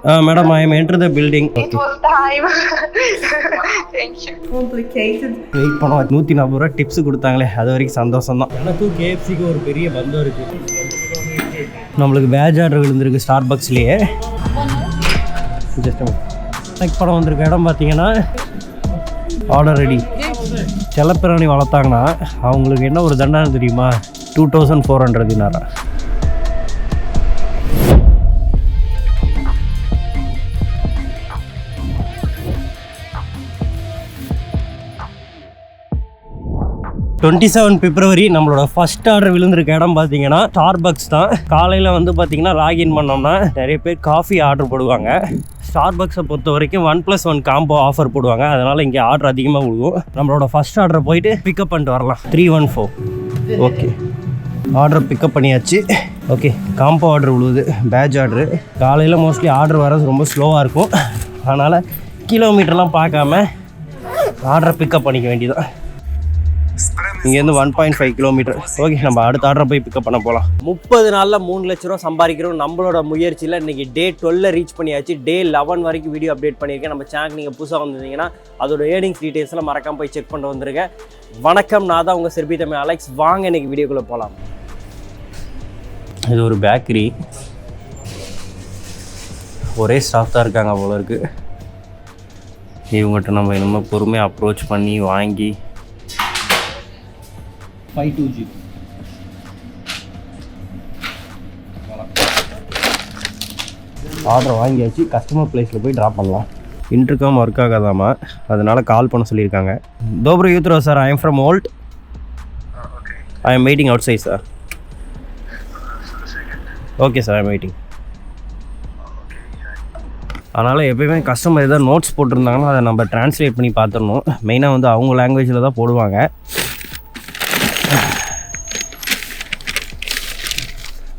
Madam, I am entering the building. It was time. Thank you. Complicated. Wait பண்ணோம் 140 ரூபா tips கொடுத்தாங்களே அது வரைக்கும் சந்தோஷம் தான். எனக்கும் கேஎஃப்சிக்கு ஒரு பெரிய பந்தம் இருக்கு. நம்மளுக்கு பேட்ச் ஆர்டர் விழுந்திருக்கு ஸ்டார்பக்ஸ்லேயே. ஜஸ்ட் லைக் படம் வந்திருக்க இடம் பார்த்தீங்கன்னா ஆர்டர் ரெடி. செல்லப்பிராணி வளர்த்தாங்கன்னா அவங்களுக்கு என்ன ஒரு தண்டனை தெரியுமா? 2400 தினாரா. February நம்மளோட ஃபர்ஸ்ட் ஆர்டர் விழுந்திருக்க இடம் பார்த்தீங்கன்னா ஸ்டார்பக்ஸ் தான். காலையில் வந்து பார்த்தீங்கன்னா லாகின் பண்ணோம்னா நிறைய பேர் காஃபி ஆர்டர் போடுவாங்க. ஸ்டார்பக்ஸை பொறுத்த வரைக்கும் 1+1 காம்போ ஆஃபர் போடுவாங்க. அதனால் இங்கே ஆர்டர் அதிகமாக விழுவும். நம்மளோட ஃபர்ஸ்ட் ஆர்டரை போயிட்டு பிக்கப் பண்ணிட்டு வரலாம். 314. ஓகே, ஆர்டர் பிக்கப் பண்ணியாச்சு. ஓகே, காம்போ ஆர்டர் விழுவுது, பேட்ச் ஆர்டரு. காலையில் மோஸ்ட்லி ஆர்டர் வர்றது ரொம்ப ஸ்லோவாக இருக்கும். அதனால் கிலோமீட்டர்லாம் பார்க்காம ஆர்டரை பிக்கப் பண்ணிக்க வேண்டியதான். இங்கேருந்து 1.5 கிலோமீட்டர். ஓகே, நம்ம அடுத்த ஆர்டரை போய் பிக்கப் பண்ண போகலாம். 30 நாளில் 3 லட்ச ரூபா சம்பாதிக்கிறோம் நம்மளோட முயற்சியில். இன்றைக்கி டே 12 ரீச் பண்ணியாச்சு. டே 11 வரைக்கும் வீடியோ அப்டேட் பண்ணியிருக்கேன். நம்ம சேனல் நீங்கள் புதுசாக வந்திருந்தீங்கன்னா அதோட ஏர்னிங்ஸ் டீட்டெயில்ஸ்லாம் மறக்காமல் போய் செக் பண்ணிட்டு வந்துருக்கேன். வணக்கம், நான் தான் உங்கள் செர்பி தமிழ் அலெக்ஸ். வாங்க இன்றைக்கி வீடியோக்குள்ளே போகலாம். இது ஒரு பேக்கரி. ஒரே ஸ்டாஃப் தான் இருக்காங்க போல இருக்குது. இவங்ககிட்ட நம்ம இனிமேல் பொறுமையாக அப்ரோச் பண்ணி வாங்கி 520 ஆர்டர் வாங்கியாச்சு. கஸ்டமர் பிளேஸில் போய் ட்ராப் பண்ணலாம். இன்டர்காம் ஒர்க் ஆகாதாமா, அதனால் கால் பண்ண சொல்லியிருக்காங்க. Доброе утро, sir. I am from Holt. I am waiting outside, sir. Okay, sir, I am waiting. அதனால் எப்போயுமே கஸ்டமர் எதாவது நோட்ஸ் போட்டிருந்தாங்கன்னா அதை நம்ம ட்ரான்ஸ்லேட் பண்ணி பார்த்துடணும். மெயினாக வந்து அவங்க லாங்குவேஜில் தான் போடுவாங்க.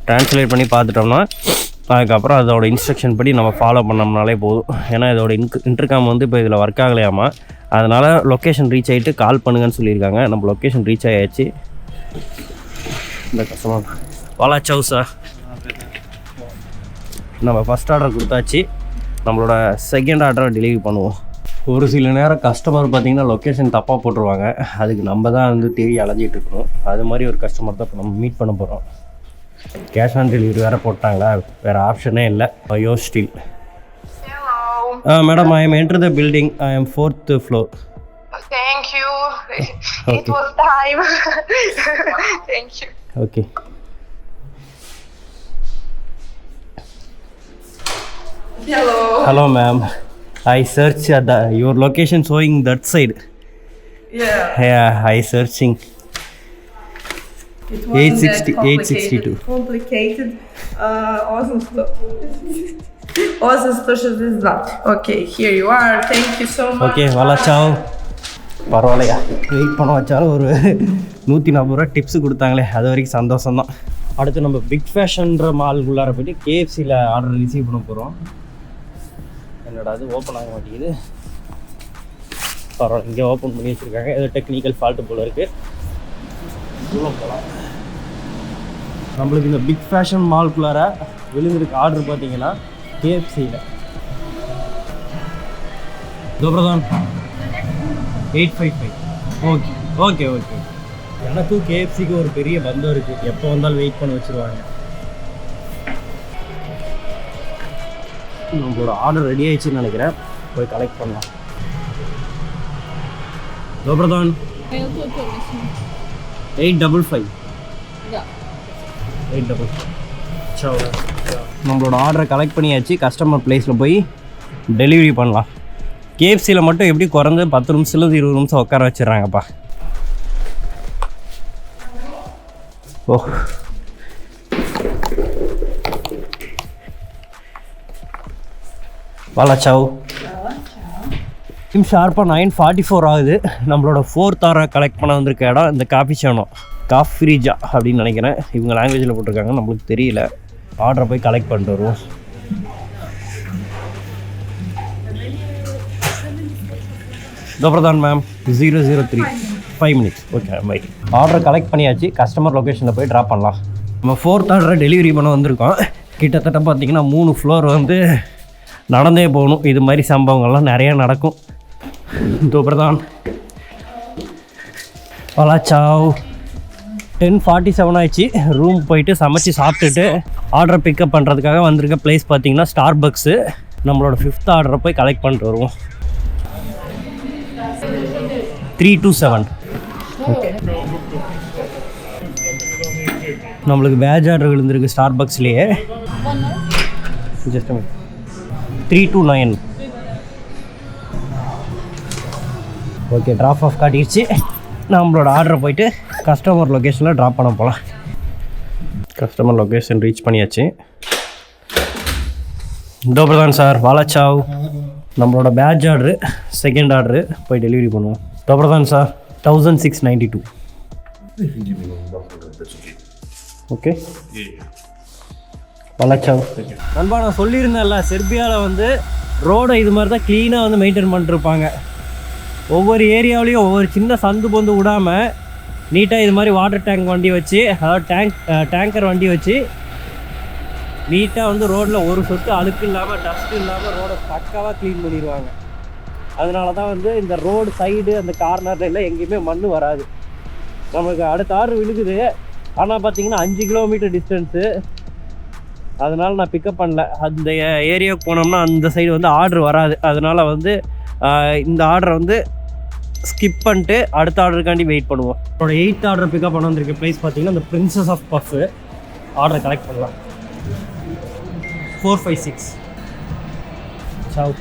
ட்ரான்ஸ்லேட் பண்ணி பார்த்துட்டோம்னா அதுக்கப்புறம் அதோட இன்ஸ்ட்ரக்ஷன் படி நம்ம ஃபாலோ பண்ணோம்னாலே போதும். ஏன்னா இதோட இன்டர்காம் வந்து இப்போ இதில் ஒர்க் ஆகலையாமா. அதனால் லொக்கேஷன் ரீச் ஆகிட்டு கால் பண்ணுங்கன்னு சொல்லியிருக்காங்க. நம்ம லொக்கேஷன் ரீச் ஆகியாச்சு. இந்த கஸ்டமர் வாலா சவு சார். நம்ம ஃபஸ்ட் ஆர்டர் கொடுத்தாச்சு. நம்மளோட செகண்ட் ஆர்டரை டெலிவரி பண்ணுவோம். ஒரு சில நேரம் கஸ்டமர் பார்த்திங்கன்னா லொக்கேஷன் தப்பாக போட்டுருவாங்க. அதுக்கு நம்ம தான் வந்து தேடி அலைஞ்சிட்டு இருக்கணும். அது மாதிரி ஒரு கஸ்டமர் தான் இப்போ நம்ம மீட் பண்ண போகிறோம். கேஷ் ஆன் டெலிவரி வேறு போட்டாங்களா, வேறு ஆப்ஷனே இல்லை. ஐயோ still. Madam, I am enter the building. I am 4th floor. Thank you. It was time. Thank you. Okay. Hello. Hello, ma'am. I search your location showing that side. Yeah, I searching. It wasn't 862. Complicated. Ozan 162. Okay, here you are. Thank you so much. Okay, வாலா சாவ். பரவாயில்லையா, wait பண்ண வச்சாலும் ஒரு 140 ரூபா tips கொடுத்தாங்களே அது வரைக்கும் சந்தோஷம் தான். அடுத்து நம்ம பிக் ஃபேஷன்ற மால் உள்ளார போய்ட்டு கேஎஃப்சியில் ஆர்டர் ரிசீவ் பண்ண போகிறோம். என்னடா அது ஓப்பன் ஆக மாட்டேங்குது. பரவாயில்ல, இங்கே ஓப்பன் பண்ணி வச்சுருக்காங்க. ஏதோ டெக்னிக்கல் ஃபால்ட்டு போல் இருக்குது. உள்ளே போகலாம். நம்மளுக்கு இந்த பிக் ஃபேஷன் மால்குள்ளார விழுந்திருக்கு ஆர்டர் பார்த்தீங்கன்னா கேஎஃப்சியில். தோப்ரதான் 855. Okay okay okay. எனக்கும் கேஎஃப்சிக்கு ஒரு பெரிய பந்தம் இருக்குது. எப்போ வந்தாலும் வெயிட் பண்ண வச்சுருவாங்க. நம்மளோட ஆர்டர் ரெடி ஆயிடுச்சுன்னு நினைக்கிறேன். போய் கலெக்ட் பண்ணலாம். தோப்ரதான் 855. 855. நம்மளோட ஆர்டரை கலெக்ட் பண்ணியாச்சு. கஸ்டமர் பிளேஸில் போய் டெலிவரி பண்ணலாம். கேஎஃப்சியில் மட்டும் எப்படி குறைஞ்ச 10 நிமிஷத்துலேருந்து 20 நிமிஷம் உட்கார வச்சிடுறாங்கப்பா. ஓ, வாலா சாவ். ஷார்ப்பாக 9:44 ஆகுது. நம்மளோட 4th ஆர்டரை கலெக்ட் பண்ண வந்திருக்க இடம் இந்த காஃபி ஷானோ காஃப்ரிஜா அப்படின்னு நினைக்கிறேன். இவங்க லாங்குவேஜில் போட்டிருக்காங்க, நம்மளுக்கு தெரியல. ஆர்டரை போய் கலெக்ட் பண்ணிட்டு வருவோம். தோப்ரதான் மேம் 003 5 minutes. Okay bye. ஆர்டரை கலெக்ட் பண்ணியாச்சு. கஸ்டமர் லொக்கேஷனில் போய் ட்ராப் பண்ணலாம். நம்ம 4th ஆர்டரை டெலிவரி பண்ண வந்திருக்கோம். கிட்டத்தட்ட பார்த்திங்கன்னா 3 ஃப்ளோர் வந்து நடந்தே போகணும். இது மாதிரி சம்பவங்கள்லாம் நிறையா நடக்கும். பிரதான் வலாச்சாவ் 10:47 ஆயிடுச்சு. ரூம் போயிட்டு சமைச்சு சாப்பிட்டுட்டு ஆர்டர் பிக்கப் பண்ணுறதுக்காக வந்திருக்க பிளேஸ் பார்த்தீங்கன்னா ஸ்டார்பக்ஸு. நம்மளோட 5th ஆர்டரை போய் கலெக்ட் பண்ணிட்டு வருவோம். 327. ஓகே, நம்மளுக்கு வேஜ் ஆர்டர் விழுந்திருக்கு ஸ்டார்பக்ஸ்லேயே. ஜஸ்ட் 329. ஓகே, ட்ராப் ஆஃப் காட்டிடுச்சு. நம்மளோட ஆர்டரை போயிட்டு கஸ்டமர் லொக்கேஷனில் ட்ராப் பண்ண போகலாம். கஸ்டமர் லொக்கேஷன் ரீச் பண்ணியாச்சு. பிரதான் சார், வாலாச்சாவ். நம்மளோட பேட்ச் ஆர்டரு, செகண்ட் ஆர்டரு போய் டெலிவரி பண்ணுவோம். பிரதான் சார், 1692. ஓகே, வாலாச்சாவ். நண்பா, நான் சொல்லியிருந்தேன்ல, செர்பியாவில் வந்து ரோடை இது மாதிரி தான் க்ளீனாக வந்து மெயின்டைன் பண்ணிட்டுருப்பாங்க. ஒவ்வொரு ஏரியாவிலையும் ஒவ்வொரு சின்ன சந்து பொந்து விடாமல் நீட்டாக இது மாதிரி வாட்டர் டேங்க் வண்டி வச்சு, அதாவது டேங்கர் வண்டி வச்சு நீட்டாக வந்து ரோட்டில் ஒரு சொட்டு அழுக்கு இல்லாமல் டஸ்ட் இல்லாமல் ரோடை பக்காவாக க்ளீன் பண்ணிடுவாங்க. அதனால தான் வந்து இந்த ரோடு சைடு அந்த கார்னர்ல எல்லாம் எங்கேயுமே மண் வராது. நமக்கு அடுத்த ஆர்டர் விழுகுது, ஆனால் பார்த்தீங்கன்னா 5 கிலோமீட்டர் டிஸ்டன்ஸு. அதனால் நான் பிக்கப் பண்ணல. அந்த ஏரியாவுக்கு போனோம்னா அந்த சைடு வந்து ஆர்டர் வராது. அதனால் வந்து இந்த ஆர்டரை வந்து ஸ்கிப் பண்ணிட்டு அடுத்த ஆர்டருக்காண்டி வெயிட் பண்ணுவோம். என்னோட 8th ஆர்டர் பிக்கப் பண்ண வந்திருக்க ப்ளேஸ் பார்த்தீங்கன்னா இந்த பிரின்சஸ் ஆஃப் பஃப்பு. ஆர்டரை கலெக்ட் பண்ணலாம். 456. சாவ்.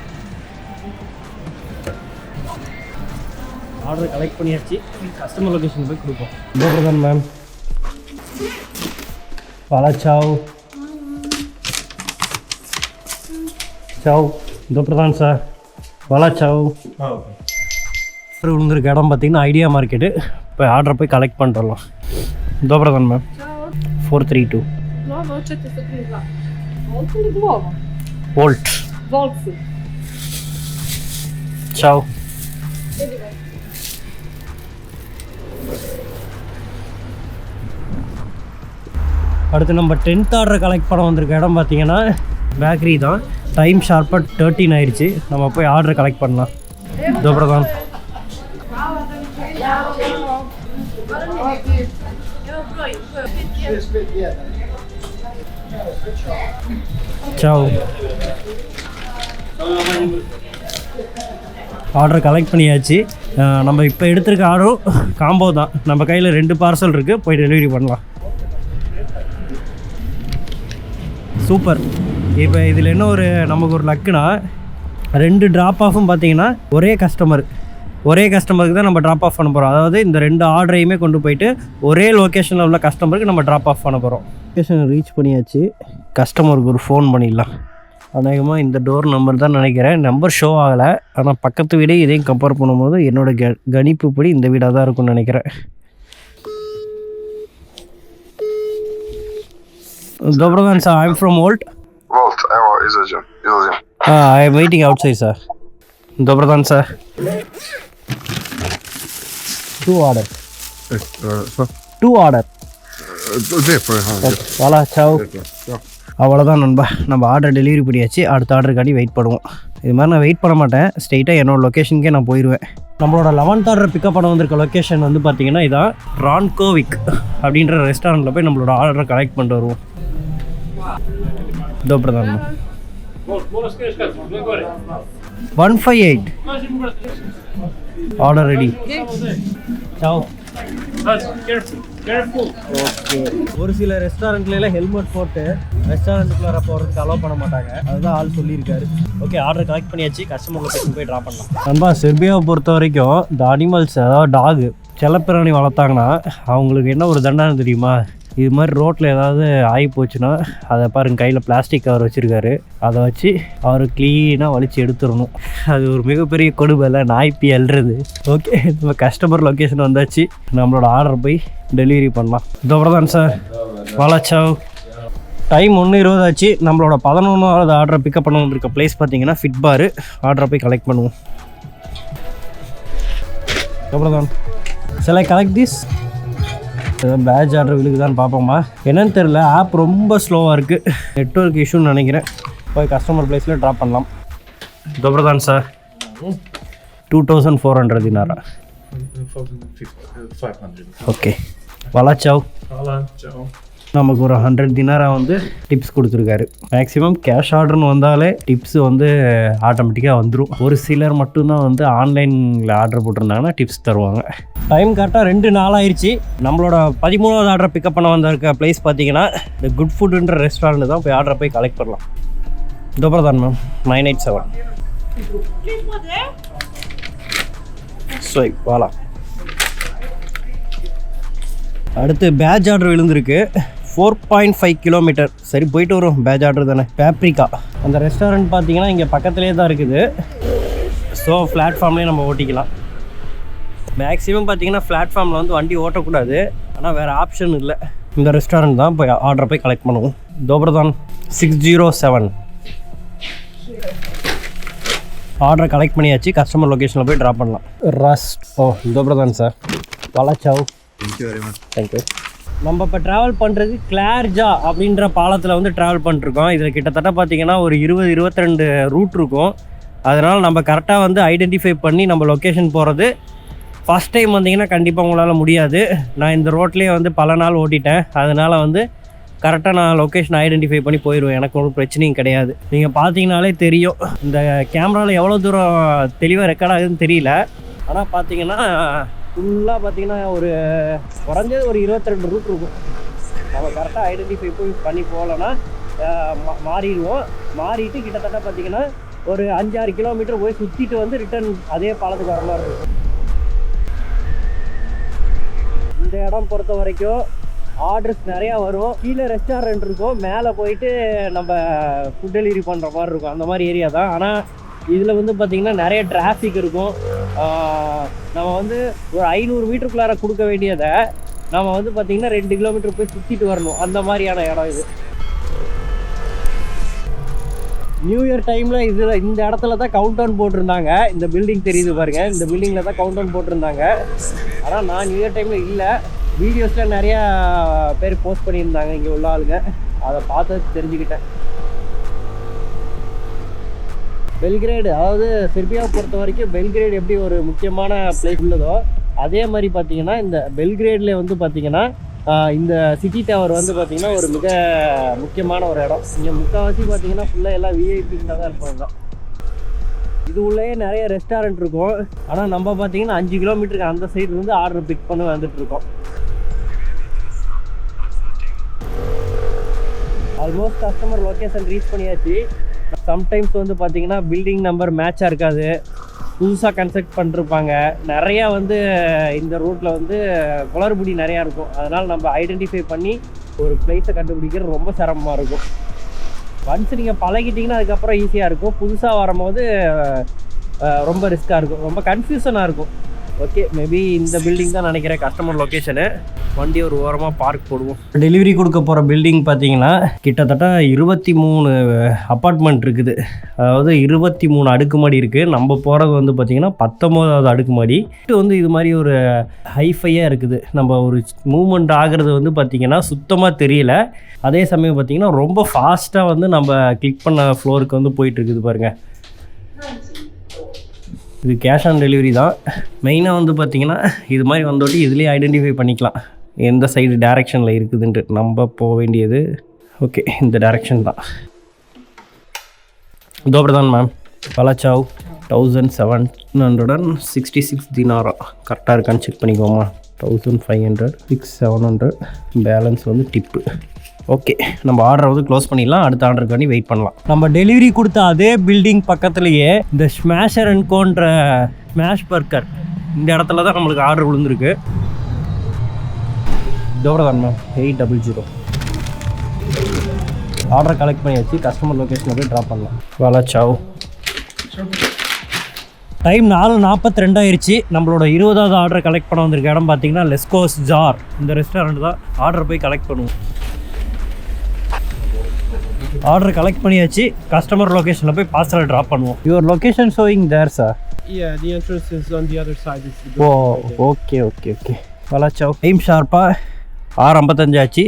ஆர்டரை கலெக்ட் பண்ணியாச்சு. கஸ்டமர் லொக்கேஷன் போய் கொடுப்போம். பிரதான் மேம், வாலாச்சாவ். சாவ். பிரதான் சார், வாலாச்சாவ். விழுந்திருக்க இடம் பார்த்தீங்கன்னா ஐடியா மார்க்கெட்டு. இப்போ ஆர்டரை போய் கலெக்ட் பண்ணிடலாம். பிரதான் மேம், 432. வோல்ட். சாவ். அடுத்து நம்ம 10th ஆர்டரை கலெக்ட் பண்ண வந்திருக்க இடம் பார்த்தீங்கன்னா பேக்கரி தான். டைம் ஷார்ப்பாக 13 ஆயிடுச்சு. நம்ம போய் ஆர்டரை கலெக்ட் பண்ணலாம். பிரதான். சாவ். ஆர்டர் கலெக்ட் பண்ணியாச்சு. நம்ம இப்போ எடுத்திருக்க ஆர்டரும் காம்போ தான். நம்ம கையில் 2 பார்சல் இருக்குது, போய் டெலிவரி பண்ணலாம். சூப்பர். இப்போ இதில் என்ன ஒரு நமக்கு ஒரு லக்குனா, 2 ட்ராப் ஆஃபும் பார்த்தீங்கன்னா ஒரே கஸ்டமருக்கு தான் நம்ம ட்ராப் ஆஃப் பண்ண போகிறோம். அதாவது இந்த 2 ஆர்டரையுமே கொண்டு போயிட்டு ஒரே லொக்கேஷனில் உள்ள கஸ்டமருக்கு நம்ம ட்ராப் ஆஃப் பண்ண போகிறோம். லொக்கேஷன் ரீச் பண்ணியாச்சு. கஸ்டமருக்கு ஒரு ஃபோன் பண்ணிடலாம். அநேகமாக இந்த டோர் நம்பர் தான் நினைக்கிறேன். நம்பர் ஷோ ஆகலை, ஆனால் பக்கத்து வீடே இதையும் கம்பேர் பண்ணும்போது என்னோடய கணிப்புப்படி இந்த வீடாக தான் இருக்கும்னு நினைக்கிறேன். Dobrodan sir, I'm from Volt. Izazim. I am waiting outside, sir. Dobrodan sir. 2 order. 2 order. Vala Zhao. அவ்வளோதான் நண்பா, நம்ம ஆர்டர் டெலிவரி பண்ணியாச்சு. அடுத்த ஆர்டருக்காண்டி வெயிட் பண்ணுவோம். இது மாதிரி நான் வெயிட் பண்ண மாட்டேன், ஸ்ட்ரெயிட்டாக என்னோடய லொக்கேஷனுக்கே நான் போயிடுவேன். நம்மளோட 11th ஆர்டர் பிக்கப் பண்ண வந்திருக்க லொக்கேஷன் வந்து பார்த்திங்கன்னா இதான் ரான்கோவிக் அப்படின்ற ரெஸ்டாரண்ட்டில் போய் நம்மளோட ஆர்டரை கலெக்ட் பண்ணிட்டு வருவோம். Pradhan 158 order ready. சாவ். ஓகே, ஒரு சில ரெஸ்டாரண்ட்லாம் ஹெல்மெட் போட்டு ரெஸ்டாரண்ட்டுக்குள்ளே போகிறதுக்கு அலோவ் பண்ண மாட்டாங்க. அதுதான் ஆள் சொல்லியிருக்காரு. ஓகே, ஆர்டர் கலெக்ட் பண்ணியாச்சு. கஸ்டமர் லொக்கேஷன் போய் ட்ராப் பண்ணலாம். நண்பா, செர்பியாவை பொறுத்த வரைக்கும் இந்த அனிமல்ஸ், அதாவது டாகு, செல்லப்பிராணி வளர்த்தாங்கன்னா அவங்களுக்கு என்ன ஒரு தண்டனை தெரியுமா? இது மாதிரி ரோட்டில் ஏதாவது ஆகி போச்சுன்னா அதை பாருங்கள், கையில் பிளாஸ்டிக் கவர் வச்சுருக்காரு, அதை வச்சு அவர் க்ளீனாக வலித்து எடுத்துடணும். அது ஒரு மிகப்பெரிய கொடுமையில் நாய்ப்பி அல்றது. ஓகே, நம்ம கஸ்டமர் லொக்கேஷன் வந்தாச்சு. நம்மளோட ஆர்டர் போய் டெலிவரி பண்ணலாம். பிரதான் சார், வாலாச்சாவ். டைம் 1:20 ஆச்சு. நம்மளோட 11வது ஆர்டரை பிக்கப் பண்ண வந்திருக்க ப்ளேஸ் பார்த்தீங்கன்னா ஃபிட் பாரு. ஆர்டரை போய் கலெக்ட் பண்ணுவோம். பிரதான், சில கலெக்ட் திஸ். பேட்ச் ஆர்டர் விழுக்குதான்னு பார்ப்போமா? என்னன்னு தெரில, ஆப் ரொம்ப ஸ்லோவாக இருக்குது. நெட்வொர்க் இஷ்யூன்னு நினைக்கிறேன். போய் கஸ்டமர் பிளேஸில் ட்ராப் பண்ணலாம். Dobro dan sir. 2,400 dinara. 500. Okay. Vala chow. Hvala, ciao. நமக்கு ஒரு 100 தினாரா வந்து டிப்ஸ் கொடுத்துருக்காரு. மேக்ஸிமம் கேஷ் ஆர்டர்னு வந்தாலே டிப்ஸ் வந்து ஆட்டோமேட்டிக்காக வந்துடும். ஒரு சிலர் மட்டும்தான் வந்து ஆன்லைனில் ஆர்டர் போட்டிருந்தாங்கன்னா டிப்ஸ் தருவாங்க. டைம் கரெக்டாக 2 நாள் ஆயிடுச்சு. நம்மளோட 13வது ஆர்டர் பிக்கப் பண்ண வந்திருக்க பிளேஸ் பார்த்தீங்கன்னா இந்த குட் ஃபுட்டுன்ற ரெஸ்டாரண்ட் தான். போய் ஆர்டரை போய் கலெக்ட் பண்ணலாம். இதோ தான் மேம் 987. ஸோ வாலா. அடுத்து பேட்ச் ஆர்டர் விழுந்திருக்கு. 4.5 கிலோமீட்டர். சரி போயிட்டு வரும். பேட்ச் ஆர்டர் தானே. பேப்ரிகா அந்த ரெஸ்டாரண்ட் பார்த்தீங்கன்னா இங்கே பக்கத்துலேயே தான் இருக்குது. ஸோ பிளாட்ஃபார்ம்லேயே நம்ம ஓட்டிக்கலாம். மேக்ஸிமம் பார்த்தீங்கன்னா பிளாட்ஃபார்மில் வந்து வண்டி ஓட்டக்கூடாது. ஆனால் வேறு ஆப்ஷன் இல்லை. இந்த ரெஸ்டாரண்ட் தான் போய் ஆர்டரை போய் கலெக்ட் பண்ணுவோம். தோப்ரதான் 607. ஆர்டரை கலெக்ட் பண்ணியாச்சு. கஸ்டமர் லொக்கேஷனில் போய் ட்ராப் பண்ணலாம். ரஸ்ட். ஓ தோப்ரதான் சார். வளச்சாவ். Thank you very much. Thank you. நம்ம இப்போ ட்ராவல் பண்ணுறது கிளார்ஜா அப்படின்ற பாலத்தில் வந்து ட்ராவல் பண்ணிருக்கோம். இதில் கிட்டத்தட்ட பார்த்திங்கன்னா ஒரு 20-22 ரூட் இருக்கும். அதனால் நம்ம கரெக்டாக வந்து ஐடென்டிஃபை பண்ணி நம்ம லொக்கேஷன் போகிறது ஃபஸ்ட் டைம் வந்தீங்கன்னா கண்டிப்பாக உங்களால் முடியாது. நான் இந்த ரோட்லேயே வந்து பல நாள் ஓட்டிட்டேன். அதனால் வந்து கரெக்டாக நான் லொக்கேஷன் ஐடென்டிஃபை பண்ணி போயிடுவேன். எனக்கு ஒரு பிரச்சனையும் கிடையாது. நீங்கள் பார்த்தீங்கனாலே தெரியும். இந்த கேமராவில் எவ்வளோ தூரம் தெளிவாக ரெக்கார்ட் ஆகுதுன்னு தெரியல. ஆனால் பார்த்தீங்கன்னா ஃபுல்லாக பார்த்தீங்கன்னா ஒரு குறைஞ்சது ஒரு 22 ரூட் இருக்கும். நம்ம கரெக்டாக ஐடென்டிஃபை போய் பண்ணி போகலன்னா மாறிடுவோம். மாறிட்டு கிட்டத்தட்ட பார்த்தீங்கன்னா ஒரு 5-6 கிலோமீட்டர் போய் சுற்றிட்டு வந்து ரிட்டர்ன் அதே பாலத்துக்கு வர மாதிரி இருக்கும். இந்த இடம் பொறுத்த வரைக்கும் ஆர்டர்ஸ் நிறையா வரும். கீழே ரெஸ்டாரண்ட் இருக்கும். மேலே போயிட்டு நம்ம ஃபுட் டெலிவரி பண்ணுற மாதிரி இருக்கும். அந்த மாதிரி ஏரியா தான். ஆனால் இதில் வந்து பார்த்திங்கன்னா நிறைய டிராஃபிக் இருக்கும். நம்ம வந்து ஒரு 500 மீட்டருக்குள்ளார கொடுக்க வேண்டியதை நம்ம வந்து பார்த்திங்கன்னா 2 கிலோமீட்டர் போய் சுற்றிட்டு வரணும். அந்த மாதிரியான இடம் இது. நியூ இயர் டைமில் இந்த இடத்துல தான் கவுண்ட் டவுன் போட்டிருந்தாங்க. இந்த பில்டிங் தெரியுது பாருங்கள். இந்த பில்டிங்கில் தான் கவுண்ட் டவுன் போட்டிருந்தாங்க. ஆனால் நான் நியூ இயர் டைமில் இல்லை. வீடியோஸில் நிறையா பேர் போஸ்ட் பண்ணியிருந்தாங்க இங்கே உள்ள ஆளுங்க. அதை பார்த்து தெரிஞ்சுக்கிட்டேன். பெல்கிரேடு, அதாவது செர்பியாவை பொறுத்த வரைக்கும் பெல்கிரேடு எப்படி ஒரு முக்கியமான பிளேஸ் உள்ளதோ அதே மாதிரி பார்த்தீங்கன்னா இந்த பெல்கிரேடில் வந்து பார்த்திங்கன்னா இந்த சிட்டி டவர் வந்து பார்த்திங்கன்னா ஒரு மிக முக்கியமான ஒரு இடம். இங்கே முக்கால்வாசி பார்த்திங்கன்னா ஃபுல்லாக எல்லாம் விஐபிங்க தான் இருப்பாங்க. இது உள்ளே நிறைய ரெஸ்டாரண்ட் இருக்கும். ஆனால் நம்ம பார்த்திங்கன்னா 5 கிலோமீட்டருக்கு அந்த சைடு இருந்து ஆர்டர் பிக் பண்ணி வந்துட்டுருக்கோம். ஆல்மோஸ்ட் கஸ்டமர் லொக்கேஷன் ரீச் பண்ணியாச்சு. சம்டைம்ஸ் வந்து பார்த்திங்கன்னா பில்டிங் நம்பர் மேட்சாக இருக்காது. புதுசாக கன்ஸ்ட்ரக்ட் பண்ணிருப்பாங்க. நிறையா வந்து இந்த ரூட்டில் வந்து குளறுபடி நிறையா இருக்கும். அதனால் நம்ம ஐடென்டிஃபை பண்ணி ஒரு பிளேஸை கண்டுபிடிக்கிறது ரொம்ப சிரமமாக இருக்கும். ஒன்ஸ் நீங்கள் பழகிட்டிங்கன்னா அதுக்கப்புறம் ஈஸியாக இருக்கும். புதுசாக வரும்போது ரொம்ப ரிஸ்க்காக இருக்கும். ரொம்ப கன்ஃபியூஷனாக இருக்கும். ஓகே, மேபி இந்த பில்டிங் தான் நினைக்கிறேன் கஸ்டமர் லொக்கேஷனு. வண்டி ஒரு ஓரமாக பார்க் போடுவோம். டெலிவரி கொடுக்க போகிற பில்டிங் பார்த்தீங்கன்னா கிட்டத்தட்ட 23 அப்பார்ட்மெண்ட் இருக்குது. அதாவது 23 அடுக்குமாடி இருக்குது. நம்ம போகிறது வந்து பார்த்திங்கன்னா 19வது அடுக்குமாடி. வந்து இது மாதிரி ஒரு ஹைஃபையாக இருக்குது. நம்ம ஒரு மூவ்மெண்ட் ஆகிறது வந்து பார்த்திங்கன்னா சுத்தமாக தெரியல. அதே சமயம் பார்த்திங்கன்னா ரொம்ப ஃபாஸ்ட்டாக வந்து நம்ம கிளிக் பண்ண ஃப்ளோருக்கு வந்து போயிட்டுருக்குது பாருங்கள். இது கேஷ் ஆன் டெலிவரி தான். மெயினாக வந்து பார்த்திங்கன்னா இது மாதிரி வந்தோட்டி இதுலேயே ஐடென்டிஃபை பண்ணிக்கலாம் எந்த சைடு டேரெக்ஷனில் இருக்குதுன்ட்டு. நம்ம போக வேண்டியது ஓகே இந்த டேரெக்ஷன் தான். இதோட தான் மேம். பலாச்சாவ் 1766 தினாரா கரெக்டாக இருக்கான்னு செக் பண்ணிக்கோமா. 1500 6700 பேலன்ஸ் வந்து டிப்பு. ஓகே, நம்ம ஆர்டரை வந்து க்ளோஸ் பண்ணிடலாம். அடுத்த ஆர்டருக்காண்டி வெயிட் பண்ணலாம். நம்ம டெலிவரி கொடுத்த அதே பில்டிங் பக்கத்துலேயே இந்த ஸ்மாஷர் அண்ட் கோன்ற ஸ்மாஷ் பர்கர் இந்த இடத்துல தான் நம்மளுக்கு ஆர்டர் விழுந்துருக்கு. இதோட தான் மேம் 800. ஆர்டரை கலெக்ட் பண்ணியாச்சு. கஸ்டமர் லொக்கேஷனில் போய் ட்ராப் பண்ணலாம். வளச்சாவ். டைம் 4:42 ஆயிடுச்சு. நம்மளோட 20வது ஆர்டரை கலெக்ட் பண்ண வந்திருக்க இடம் பார்த்தீங்கன்னா லெஸ்கோஸ் ஜார். இந்த ரெஸ்டாரண்ட் தான். ஆர்டரை போய் கலெக்ட் பண்ணுவோம். ஆர்டர் கலெக்ட் பண்ணியாச்சு. கஸ்டமர் லொக்கேஷனில் போய் பார்சலை ட்ராப் பண்ணுவோம். Your location showing there sir. Yeah, the entrance is on the other side. Oh okay okay okay. வளச்சாவ். டைம் ஷார்ப்பாக 6:55 ஆச்சு.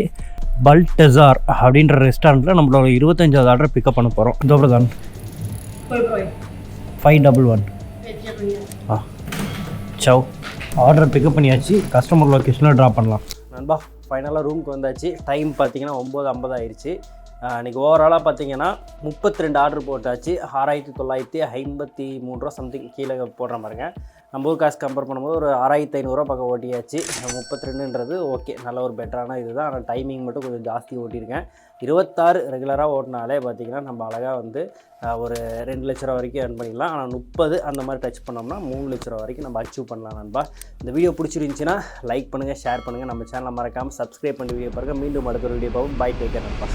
பல்டெசார் அப்படின்ற ரெஸ்டாரண்ட்டில் நம்மளோட 25வது ஆர்டர் பிக்கப் பண்ண போகிறோம். இதோட தான் 511 ஆ சவ். ஆர்டர் பிக்கப் பண்ணியாச்சு, கஸ்டமர் லொக்கேஷனில் ட்ராப் பண்ணலாம். நண்பா ஃபைனலாக ரூமுக்கு வந்தாச்சு. டைம் பார்த்தீங்கன்னா 9:50 ஆயிடுச்சு. அன்றைக்கி ஓவராலாக பார்த்தீங்கன்னா 32 ஆர்டர் போட்டாச்சு. 6,953 சம்திங் கீழே போடுற மாதிரிங்க. நம்ம ஊர் காசு கம்பேர் பண்ணும்போது ஒரு 6,500 பக்கம் ஓட்டியாச்சு. 32ன்றது ஓகே, நல்ல ஒரு பெட்டரான இது தான். ஆனால் டைமிங் மட்டும் கொஞ்சம் ஜாஸ்தி ஓட்டியிருக்கேன். 26 ரெகுலராக ஓட்டினாலே பார்த்திங்கன்னா நம்ம அழகாக வந்து ஒரு 2 லட்ச ரூபா வரைக்கும் earn பண்ணிடலாம். ஆனால் 30 அந்த மாதிரி டச் பண்ணோம்னா 3 லட்ச ரூபா வரைக்கும் நம்ம அச்சீவ் பண்ணலாம் நண்பா. இந்த வீடியோ பிடிச்சிருந்துச்சின்னா லைக் பண்ணுங்கள், ஷேர் பண்ணுங்கள், நம்ம சேனலை மறக்காமல் சப்ஸ்கிரைப் பண்ணி வீடியோ பாருங்கள். மீண்டும் அடுத்த ஒரு வீடியோ பார்ப்போம். பை, டேக் கேர் நண்பா.